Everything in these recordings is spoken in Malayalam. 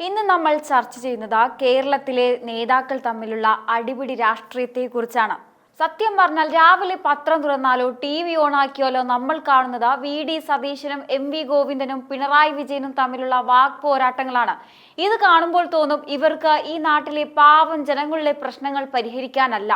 ഇന്ന് നമ്മൾ ചർച്ച ചെയ്യുന്നത് കേരളത്തിലെ നേതാക്കൾ തമ്മിലുള്ള അടിപിടി രാഷ്ട്രീയത്തെക്കുറിച്ചാണ്. സത്യം പറഞ്ഞാൽ രാവിലെ പത്രം തുറന്നാലോ TV ഓണാക്കിയാലോ നമ്മൾ കാണുന്നത് VD സതീശനും MV ഗോവിന്ദനും പിണറായി വിജയനും തമ്മിലുള്ള വാക്പോരാട്ടങ്ങളാണ്. ഇത് കാണുമ്പോൾ തോന്നും ഇവർക്ക് ഈ നാട്ടിലെ പാവം ജനങ്ങളുടെ പ്രശ്നങ്ങൾ പരിഹരിക്കാനല്ല,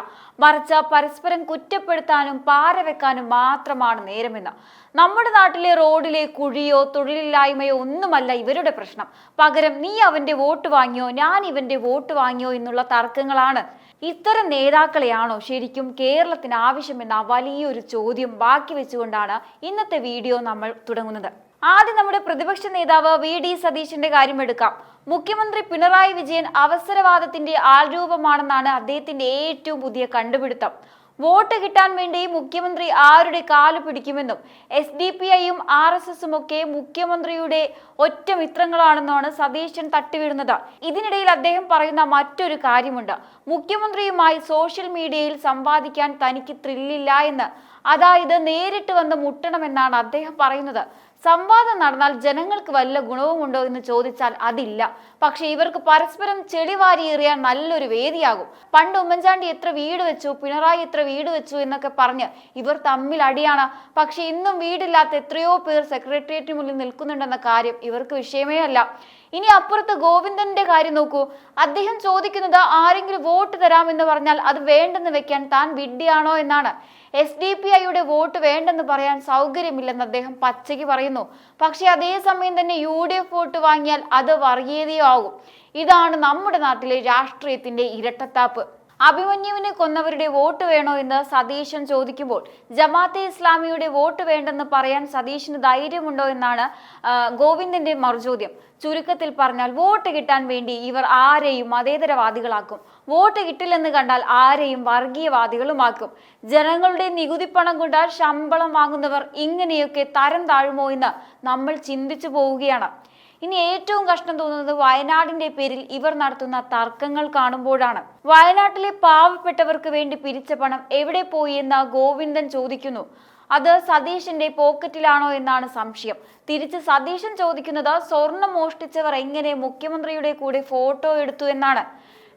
മറിച്ച് പരസ്പരം കുറ്റപ്പെടുത്താനും പാരവെക്കാനും മാത്രമാണ് നേരമെന്ന്. നമ്മുടെ നാട്ടിലെ റോഡിലെ കുഴിയോ തൊഴിലില്ലായ്മയോ ഒന്നുമല്ല ഇവരുടെ പ്രശ്നം. പകരം നീ അവന്റെ വോട്ട് വാങ്ങിയോ, ഞാൻ ഇവന്റെ വോട്ട് വാങ്ങിയോ എന്നുള്ള തർക്കങ്ങളാണ്. ഇത്തരം നേതാക്കളെയാണോ ശരിക്കും കേരളത്തിന് ആവശ്യമെന്ന വലിയൊരു ചോദ്യം ബാക്കി വെച്ചുകൊണ്ടാണ് ഇന്നത്തെ വീഡിയോ നമ്മൾ തുടങ്ങുന്നത്. ആദ്യം നമ്മുടെ പ്രതിപക്ഷ നേതാവ് VD സതീശന്റെ കാര്യം എടുക്കാം. മുഖ്യമന്ത്രി പിണറായി വിജയൻ അവസരവാദത്തിന്റെ ആൾരൂപമാണെന്നാണ് അദ്ദേഹത്തിന്റെ ഏറ്റവും പുതിയ കണ്ടുപിടുത്തം. വോട്ട് കിട്ടാൻ വേണ്ടി മുഖ്യമന്ത്രി ആരുടെ കാലു പിടിക്കുമെന്നും SDPIയും RSSും ഒക്കെ മുഖ്യമന്ത്രിയുടെ ഒറ്റ മിത്രങ്ങളാണെന്നാണ് സതീശൻ തട്ടിവിടുന്നത്. ഇതിനിടയിൽ അദ്ദേഹം പറയുന്ന മറ്റൊരു കാര്യമുണ്ട്. മുഖ്യമന്ത്രിയുമായി സോഷ്യൽ മീഡിയയിൽ സംവാദിക്കാൻ തനിക്ക് ത്രില്ലില്ല എന്ന്. അതായത് നേരിട്ട് വന്ന് മുട്ടണമെന്നാണ് അദ്ദേഹം പറയുന്നത്. സംവാദം നടന്നാൽ ജനങ്ങൾക്ക് വല്ല ഗുണവുമുണ്ടോ എന്ന് ചോദിച്ചാൽ അതില്ല. പക്ഷെ ഇവർക്ക് പരസ്പരം ചെളിവാരി എറിയാൻ നല്ലൊരു വേദിയാകും. പണ്ട് ഉമ്മൻചാണ്ടി എത്ര വീട് വെച്ചു, പിണറായി എത്ര വീട് വെച്ചു എന്നൊക്കെ പറഞ്ഞ് ഇവർ തമ്മിൽ അടിയാണ്. പക്ഷെ ഇന്നും വീടില്ലാത്ത എത്രയോ പേർ സെക്രട്ടേറിയറ്റിന് മുന്നിൽ നിൽക്കുന്നുണ്ടെന്ന കാര്യം ഇവർക്ക് വിഷയമേ അല്ല. ഇനി അപ്പുറത്ത് ഗോവിന്ദന്റെ കാര്യം നോക്കൂ. അദ്ദേഹം ചോദിക്കുന്നത് ആരെങ്കിലും വോട്ട് തരാമെന്ന് പറഞ്ഞാൽ അത് വേണ്ടെന്ന് വെക്കാൻ താൻ വിഡ്ഢിയാണോ എന്നാണ്. SDPIയുടെ വോട്ട് വേണ്ടെന്ന് പറയാൻ സൗകര്യമില്ലെന്ന് അദ്ദേഹം പച്ചയ്ക്ക് പറയുന്നു. പക്ഷെ അതേസമയം തന്നെ UDF വോട്ട് വാങ്ങിയാൽ അത് വർഗീയതയോ ആകും. ഇതാണ് നമ്മുടെ നാട്ടിലെ രാഷ്ട്രീയത്തിന്റെ ഇരട്ടത്താപ്പ്. അഭിമന്യുവിനെ കൊന്നവരുടെ വോട്ട് വേണോ എന്ന് സതീശൻ ചോദിക്കുമ്പോൾ ജമാഅത്തെ ഇസ്ലാമിയുടെ വോട്ട് വേണ്ടെന്ന് പറയാൻ സതീശന് ധൈര്യമുണ്ടോ എന്നാണ് ഗോവിന്ദന്റെ മറുചോദ്യം. ചുരുക്കത്തിൽ പറഞ്ഞാൽ വോട്ട് കിട്ടാൻ വേണ്ടി ഇവർ ആരെയും മതേതരവാദികളാക്കും, വോട്ട് കിട്ടില്ലെന്ന് കണ്ടാൽ ആരെയും വർഗീയവാദികളുമാക്കും. ജനങ്ങളുടെ നികുതിപ്പണം കൊണ്ട് ശമ്പളം വാങ്ങുന്നവർ ഇങ്ങനെയൊക്കെ തരം താഴുമോ എന്ന് നമ്മൾ ചിന്തിച്ചു പോവുകയാണ്. ഇനി ഏറ്റവും കഷ്ടം തോന്നുന്നത് വയനാടിന്റെ പേരിൽ ഇവർ നടത്തുന്ന തർക്കങ്ങൾ കാണുമ്പോഴാണ്. വയനാട്ടിലെ പാവപ്പെട്ടവർക്ക് വേണ്ടി പിരിച്ച പണം എവിടെ പോയി എന്ന് ഗോവിന്ദൻ ചോദിക്കുന്നു. അത് സതീശന്റെ പോക്കറ്റിലാണോ എന്നാണ് സംശയം. തിരിച്ച് സതീശൻ ചോദിക്കുന്നത് സ്വർണം മോഷ്ടിച്ചവർ എങ്ങനെ മുഖ്യമന്ത്രിയുടെ കൂടെ ഫോട്ടോ എടുത്തു എന്നാണ്.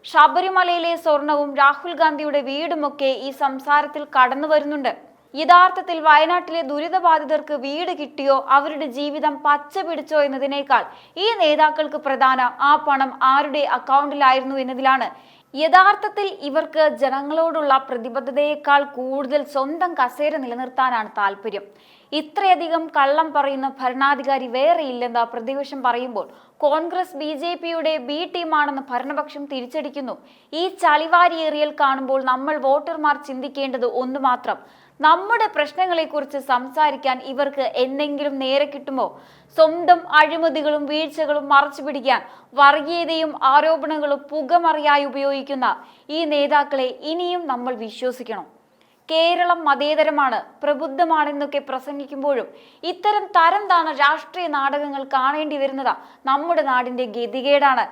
ശബരിമലയിലെ സ്വർണവും രാഹുൽ ഗാന്ധിയുടെ വീടുമൊക്കെ ഈ സംസാരത്തിൽ കടന്നു വരുന്നുണ്ട്. യഥാർത്ഥത്തിൽ വയനാട്ടിലെ ദുരിതബാധിതർക്ക് വീട് കിട്ടിയോ, അവരുടെ ജീവിതം പച്ച പിടിച്ചോ എന്നതിനേക്കാൾ ഈ നേതാക്കൾക്ക് പ്രധാനം ആ പണം ആരുടെ അക്കൗണ്ടിലായിരുന്നു എന്നതിലാണ്. യഥാർത്ഥത്തിൽ ഇവർക്ക് ജനങ്ങളോടുള്ള പ്രതിബദ്ധതയേക്കാൾ കൂടുതൽ സ്വന്തം കസേര നിലനിർത്താനാണ് താല്പര്യം. ഇത്രയധികം കള്ളം പറയുന്ന ഭരണാധികാരി വേറെ ഇല്ലെന്ന് പ്രതിപക്ഷം പറയുമ്പോൾ കോൺഗ്രസ് BJPയുടെ B ടീമാണെന്ന് ഭരണപക്ഷം തിരിച്ചടിക്കുന്നു. ഈ ചളിവാരിയേറിയൽ കാണുമ്പോൾ നമ്മൾ വോട്ടർമാർ ചിന്തിക്കേണ്ടത് ഒന്ന് മാത്രം: നമ്മുടെ പ്രശ്നങ്ങളെക്കുറിച്ച് സംസാരിക്കാൻ ഇവർക്ക് എന്തെങ്കിലും നേരെ കിട്ടുമോ? സ്വന്തം അഴിമതികളും വീഴ്ചകളും മറച്ചു പിടിക്കാൻ വർഗീയതയും ആരോപണങ്ങളും പുകമറിയായി ഉപയോഗിക്കുന്ന ഈ നേതാക്കളെ ഇനിയും നമ്മൾ വിശ്വസിക്കണം? കേരളം മതേതരമാണ്, പ്രബുദ്ധമാണെന്നൊക്കെ പ്രസംഗിക്കുമ്പോഴും ഇത്തരം തരം താണ രാഷ്ട്രീയ നാടകങ്ങൾ കാണേണ്ടി വരുന്നത് നമ്മുടെ നാടിന്റെ ഗതികേടാണ്.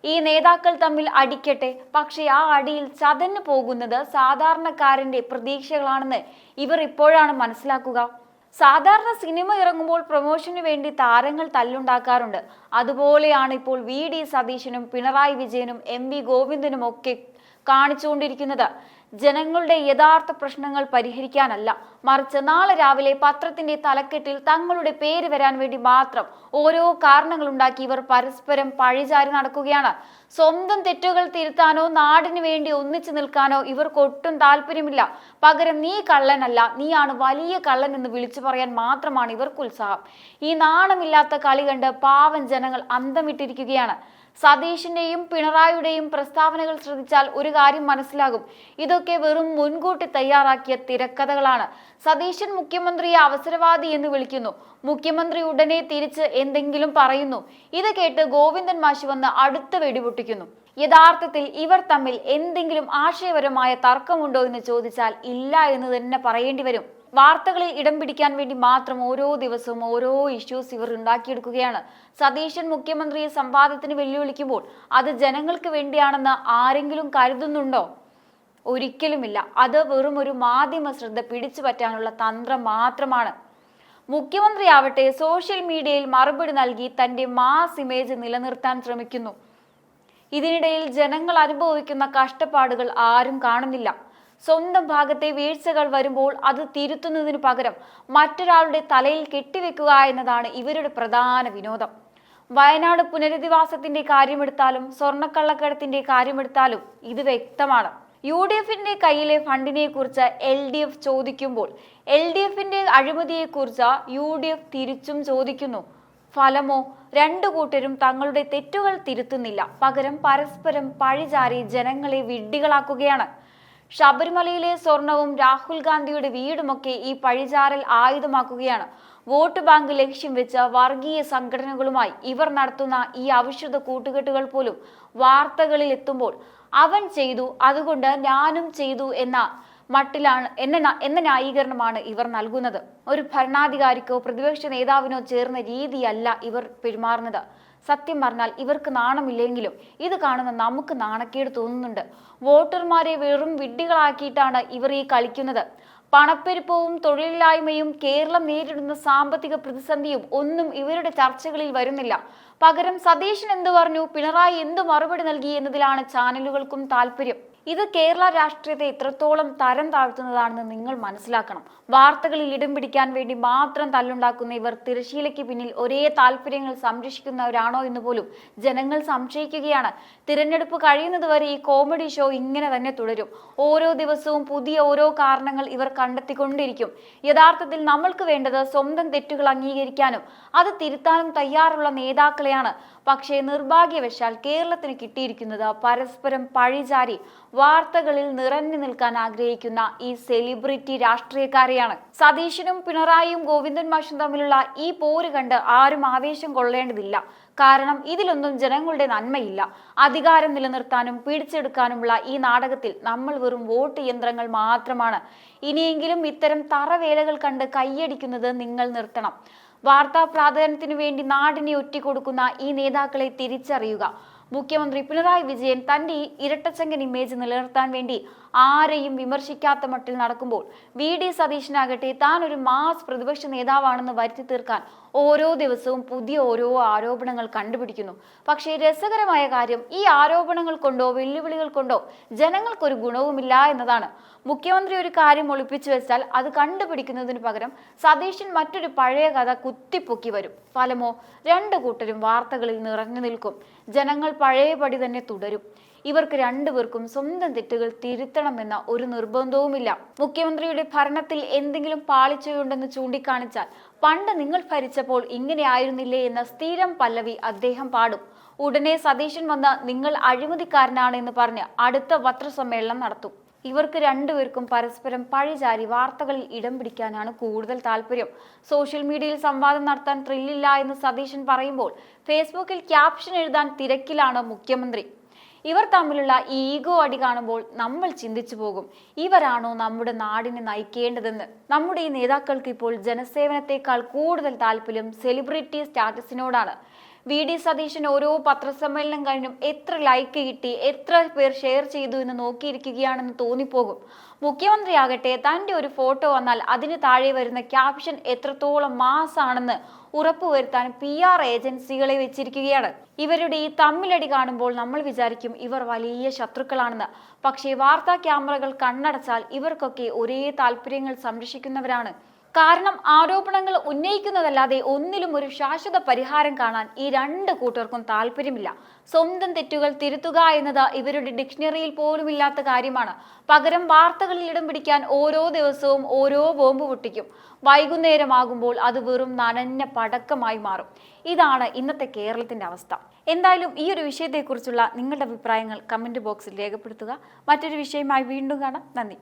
ഈ നേതാക്കൾ തമ്മിൽ അടിക്കട്ടെ, പക്ഷെ ആ അടിയിൽ ചതഞ്ഞു പോകുന്നത് സാധാരണക്കാരന്റെ പ്രതീക്ഷകളാണെന്ന് ഇവർ ഇപ്പോഴാണ് മനസ്സിലാക്കുക. സാധാരണ സിനിമ ഇറങ്ങുമ്പോൾ പ്രൊമോഷന് വേണ്ടി താരങ്ങൾ തല്ലുണ്ടാക്കാറുണ്ട്. അതുപോലെയാണ് ഇപ്പോൾ VD സതീശനും പിണറായി വിജയനും MV ഗോവിന്ദനും ഒക്കെ കാണിച്ചുകൊണ്ടിരിക്കുന്നത്. ജനങ്ങളുടെ യഥാർത്ഥ പ്രശ്നങ്ങൾ പരിഹരിക്കാനല്ല, മറിച്ച് നാളെ രാവിലെ പത്രത്തിന്റെ തലക്കെട്ടിൽ തങ്ങളുടെ പേര് വരാൻ വേണ്ടി മാത്രം ഓരോ കാരണങ്ങളുണ്ടാക്കി ഇവർ പരസ്പരം പഴിചാരി നടക്കുകയാണ്. സ്വന്തം തെറ്റുകൾ തിരുത്താനോ നാടിനു വേണ്ടി ഒന്നിച്ചു നിൽക്കാനോ ഇവർക്ക് ഒട്ടും താല്പര്യമില്ല. പകരം നീ കള്ളനല്ല, നീയാണ് വലിയ കള്ളൻ എന്ന് വിളിച്ചു പറയാൻ മാത്രമാണ് ഇവർക്ക് ഉത്സാഹം. ഈ നാണമില്ലാത്ത കളി കണ്ട് പാവം ജനങ്ങൾ അന്തം വിട്ടിരിക്കുകയാണ്. സതീശന്റെയും പിണറായിയുടെയും പ്രസ്താവനകൾ ശ്രദ്ധിച്ചാൽ ഒരു കാര്യം മനസ്സിലാകും: ഇതൊക്കെ വെറും മുൻകൂട്ടി തയ്യാറാക്കിയ തിരക്കഥകളാണ്. സതീശൻ മുഖ്യമന്ത്രിയെ അവസരവാദി എന്ന് വിളിക്കുന്നു, മുഖ്യമന്ത്രി ഉടനെ തിരിച്ച് എന്തെങ്കിലും പറയുന്നു. ഇത് കേട്ട് ഗോവിന്ദൻ മാഷി വന്ന് അടുത്ത വെടിപൊട്ടിക്കുന്നു. യഥാർത്ഥത്തിൽ ഇവർ തമ്മിൽ എന്തെങ്കിലും ആശയപരമായ തർക്കമുണ്ടോ എന്ന് ചോദിച്ചാൽ ഇല്ല എന്ന് തന്നെ പറയേണ്ടി വരും. വാർത്തകളിൽ ഇടം പിടിക്കാൻ വേണ്ടി മാത്രം ഓരോ ദിവസവും ഓരോ ഇഷ്യൂസ് ഇവർ ഉണ്ടാക്കിയെടുക്കുകയാണ്. സതീശൻ മുഖ്യമന്ത്രിയെ സംവാദത്തിന് വെല്ലുവിളിക്കുമ്പോൾ അത് ജനങ്ങൾക്ക് വേണ്ടിയാണെന്ന് ആരെങ്കിലും കരുതുന്നുണ്ടോ? ഒരിക്കലുമില്ല. അത് വെറും ഒരു മാധ്യമ ശ്രദ്ധ പിടിച്ചു പറ്റാനുള്ള തന്ത്രം മാത്രമാണ്. മുഖ്യമന്ത്രിയാവട്ടെ സോഷ്യൽ മീഡിയയിൽ മറുപടി നൽകി തന്റെ മാസ് ഇമേജ് നിലനിർത്താൻ ശ്രമിക്കുന്നു. ഇതിനിടയിൽ ജനങ്ങൾ അനുഭവിക്കുന്ന കഷ്ടപ്പാടുകൾ ആരും കാണുന്നില്ല. സ്വന്തം ഭാഗത്തെ വീഴ്ചകൾ വരുമ്പോൾ അത് തിരുത്തുന്നതിനു പകരം മറ്റൊരാളുടെ തലയിൽ കെട്ടിവെക്കുക എന്നതാണ് ഇവരുടെ പ്രധാന വിനോദം. വയനാട് പുനരധിവാസത്തിന്റെ കാര്യമെടുത്താലും സ്വർണ്ണക്കള്ളക്കടത്തിന്റെ കാര്യമെടുത്താലും ഇത് വ്യക്തമാണ്. UDFന്റെ കയ്യിലെ ഫണ്ടിനെ കുറിച്ച് LDF ചോദിക്കുമ്പോൾ LDFന്റെ അഴിമതിയെക്കുറിച്ച് UDF തിരിച്ചും ചോദിക്കുന്നു. ഫലമോ? രണ്ടു കൂട്ടരും തങ്ങളുടെ തെറ്റുകൾ തിരുത്തുന്നില്ല, പകരം പരസ്പരം പഴിചാരി ജനങ്ങളെ വിഡ്ഢികളാക്കുകയാണ്. ശബരിമലയിലെ സ്വർണവും രാഹുൽ ഗാന്ധിയുടെ വീടുമൊക്കെ ഈ പഴിചാരൽ ആയുധമാക്കുകയാണ്. വോട്ട് ബാങ്ക് ലക്ഷ്യം വെച്ച വർഗീയ സംഘടനകളുമായി ഇവർ നടത്തുന്ന ഈ അവിശുദ്ധ കൂട്ടുകെട്ടുകൾ പോലും വാർത്തകളിൽ എത്തുമ്പോൾ അവൻ ചെയ്തു അതുകൊണ്ട് ഞാനും ചെയ്തു എന്ന മട്ടിലാണ് എന്ന ന്യായീകരണമാണ് ഇവർ നൽകുന്നത്. ഒരു ഭരണാധികാരിക്കോ പ്രതിപക്ഷ നേതാവിനോ ചേർന്ന രീതിയല്ല ഇവർ പെരുമാറുന്നത്. സത്യം പറഞ്ഞാൽ ഇവർക്ക് നാണമില്ലെങ്കിലും ഇത് കാണുന്ന നമുക്ക് നാണക്കേട് തോന്നുന്നുണ്ട്. വോട്ടർമാരെ വെറും വിഡ്ഢികളാക്കിയിട്ടാണ് ഇവർ ഈ കളിക്കുന്നത്. പണപ്പെരുപ്പവും തൊഴിലില്ലായ്മയും കേരളം നേരിടുന്ന സാമ്പത്തിക പ്രതിസന്ധിയും ഒന്നും ഇവരുടെ ചർച്ചകളിൽ വരുന്നില്ല. പകരം സതീശൻ എന്തു പറഞ്ഞു, പിണറായി എന്തു മറുപടി നൽകി എന്നതിലാണ് ചാനലുകൾക്കും താല്പര്യം. ഇത് കേരള രാഷ്ട്രീയത്തെ എത്രത്തോളം തരം താഴ്ത്തുന്നതാണെന്ന് നിങ്ങൾ മനസ്സിലാക്കണം. വാർത്തകളിൽ ഇടം പിടിക്കാൻ വേണ്ടി മാത്രം തല്ലുണ്ടാക്കുന്ന ഇവർ തിരശീലയ്ക്ക് പിന്നിൽ ഒരേ താല്പര്യങ്ങൾ സംരക്ഷിക്കുന്നവരാണോ എന്ന് പോലും ജനങ്ങൾ സംശയിക്കുകയാണ്. തിരഞ്ഞെടുപ്പ് കഴിയുന്നതുവരെ ഈ കോമഡി ഷോ ഇങ്ങനെ തന്നെ തുടരും. ഓരോ ദിവസവും പുതിയ ഓരോ കാരണങ്ങൾ ഇവർ കണ്ടെത്തിക്കൊണ്ടിരിക്കും. യഥാർത്ഥത്തിൽ നമ്മൾക്ക് വേണ്ടത് സ്വന്തം തെറ്റുകൾ അംഗീകരിക്കാനും അത് തിരുത്താനും തയ്യാറുള്ള നേതാക്കളെയാണ്. പക്ഷേ നിർഭാഗ്യവശാൽ കേരളത്തിന് കിട്ടിയിരിക്കുന്നത് പരസ്പരം പഴിചാരി വാർത്തകളിൽ നിറഞ്ഞു നിൽക്കാൻ ആഗ്രഹിക്കുന്ന ഈ സെലിബ്രിറ്റി രാഷ്ട്രീയക്കാരെയാണ്. സതീശനും പിണറായിയും ഗോവിന്ദൻ മാഷും തമ്മിലുള്ള ഈ പോര് കണ്ട് ആരും ആവേശം കൊള്ളേണ്ടതില്ല. കാരണം ഇതിലൊന്നും ജനങ്ങളുടെ നന്മയില്ല. അധികാരം നിലനിർത്താനും പിടിച്ചെടുക്കാനുമുള്ള ഈ നാടകത്തിൽ നമ്മൾ വെറും വോട്ട് യന്ത്രങ്ങൾ മാത്രമാണ്. ഇനിയെങ്കിലും ഇത്തരം തറവേലകൾ കണ്ട് കൈയടിക്കുന്നത് നിങ്ങൾ നിർത്തണം. വാർത്താ പ്രാധാന്യത്തിനു വേണ്ടി നാടിനെ ഒറ്റിക്കൊടുക്കുന്ന ഈ നേതാക്കളെ തിരിച്ചറിയുക. മുഖ്യമന്ത്രി പിണറായി വിജയൻ തന്റെ ഇരട്ടച്ചങ്കൻ ഇമേജ് നിലനിർത്താൻ വേണ്ടി ആരെയും വിമർശിക്കാത്ത മട്ടിൽ നടക്കുമ്പോൾ VD സതീശനാകട്ടെ താൻ ഒരു മാസ് പ്രതിപക്ഷ നേതാവാണെന്ന് വരുത്തി തീർക്കാൻ ഓരോ ദിവസവും പുതിയ ഓരോ ആരോപണങ്ങൾ കണ്ടുപിടിക്കുന്നു. പക്ഷേ രസകരമായ കാര്യം ഈ ആരോപണങ്ങൾ കൊണ്ടോ വെല്ലുവിളികൾ കൊണ്ടോ ജനങ്ങൾക്കൊരു ഗുണവുമില്ല എന്നതാണ്. മുഖ്യമന്ത്രി ഒരു കാര്യം ഒളിപ്പിച്ചു വെച്ചാൽ അത് കണ്ടുപിടിക്കുന്നതിന് പകരം സതീശൻ മറ്റൊരു പഴയ കഥ കുത്തിപ്പൊക്കി വരും. ഫലമോ? രണ്ടു കൂട്ടരും വാർത്തകളിൽ നിറഞ്ഞു നിൽക്കും. ജനങ്ങൾ പഴയപടി തന്നെ തുടരും. ഇവർക്ക് രണ്ടുപേർക്കും സ്വന്തം തെറ്റുകൾ തിരുത്തണമെന്ന ഒരു നിർബന്ധവുമില്ല. മുഖ്യമന്ത്രിയുടെ ഭരണത്തിൽ എന്തെങ്കിലും പാളിച്ചയുണ്ടെന്ന് ചൂണ്ടിക്കാണിച്ചാൽ പണ്ട് നിങ്ങൾ ഭരിച്ചപ്പോൾ ഇങ്ങനെ ആയിരുന്നില്ലേ എന്ന സ്ഥിരം പല്ലവി അദ്ദേഹം പാടും. ഉടനെ സതീശൻ വന്ന് നിങ്ങൾ അഴിമതിക്കാരനാണ് എന്ന് പറഞ്ഞ് അടുത്ത പത്രസമ്മേളനം നടത്തും. ഇവർക്ക് രണ്ടുപേർക്കും പരസ്പരം പഴിചാരി വാർത്തകളിൽ ഇടം പിടിക്കാനാണ് കൂടുതൽ താല്പര്യം. സോഷ്യൽ മീഡിയയിൽ സംവാദം നടത്താൻ ത്രില്ലില്ല എന്ന് സതീശൻ പറയുമ്പോൾ ഫേസ്ബുക്കിൽ ക്യാപ്ഷൻ എഴുതാൻ തിരക്കിലാണ് മുഖ്യമന്ത്രി. ഇവർ തമ്മിലുള്ള ഈഗോ അടി കാണുമ്പോൾ നമ്മൾ ചിന്തിച്ചു പോകും, ഇവരാണോ നമ്മുടെ നാടിനെ നയിക്കേണ്ടതെന്ന്. നമ്മുടെ ഈ നേതാക്കൾക്ക് ഇപ്പോൾ ജനസേവനത്തെക്കാൾ കൂടുതൽ താല്പര്യം സെലിബ്രിറ്റി സ്റ്റാറ്റസിനോടാണ്. VD സതീശൻ ഓരോ പത്രസമ്മേളനം കഴിഞ്ഞും എത്ര ലൈക്ക് കിട്ടി, എത്ര പേർ ഷെയർ ചെയ്തു എന്ന് നോക്കിയിരിക്കുകയാണെന്ന് തോന്നിപ്പോകും. മുഖ്യമന്ത്രിയാകട്ടെ തൻ്റെ ഒരു ഫോട്ടോ വന്നാൽ അതിന് താഴെ വരുന്ന ക്യാപ്ഷൻ എത്രത്തോളം മാസാണെന്ന് ഉറപ്പുവരുത്താൻ PR ഏജൻസികളെ വെച്ചിരിക്കുകയാണ്. ഇവരുടെ ഈ തമ്മിലടി കാണുമ്പോൾ നമ്മൾ വിചാരിക്കും ഇവർ വലിയ ശത്രുക്കളാണെന്ന്. പക്ഷേ വാർത്താ ക്യാമറകൾ കണ്ണടച്ചാൽ ഇവർക്കൊക്കെ ഒരേ താല്പര്യങ്ങൾ സംരക്ഷിക്കുന്നവരാണ്. കാരണം ആരോപണങ്ങൾ ഉന്നയിക്കുന്നതല്ലാതെ ഒന്നിലും ഒരു ശാശ്വത പരിഹാരം കാണാൻ ഈ രണ്ട് കൂട്ടർക്കും താല്പര്യമില്ല. സ്വന്തം തെറ്റുകൾ തിരുത്തുക എന്നത് ഇവരുടെ ഡിക്ഷണറിയിൽ പോലുമില്ലാത്ത കാര്യമാണ്. പകരം വാർത്തകളിൽ ഇടം പിടിക്കാൻ ഓരോ ദിവസവും ഓരോ ബോംബ് പൊട്ടിക്കും. വൈകുന്നേരമാകുമ്പോൾ അത് വെറും നനഞ്ഞ പടക്കമായി മാറും. ഇതാണ് ഇന്നത്തെ കേരളത്തിന്റെ അവസ്ഥ. എന്തായാലും ഈ ഒരു വിഷയത്തെക്കുറിച്ചുള്ള നിങ്ങളുടെ അഭിപ്രായങ്ങൾ കമന്റ് ബോക്സിൽ രേഖപ്പെടുത്തുക. മറ്റൊരു വിഷയമായി വീണ്ടും കാണാം. നന്ദി.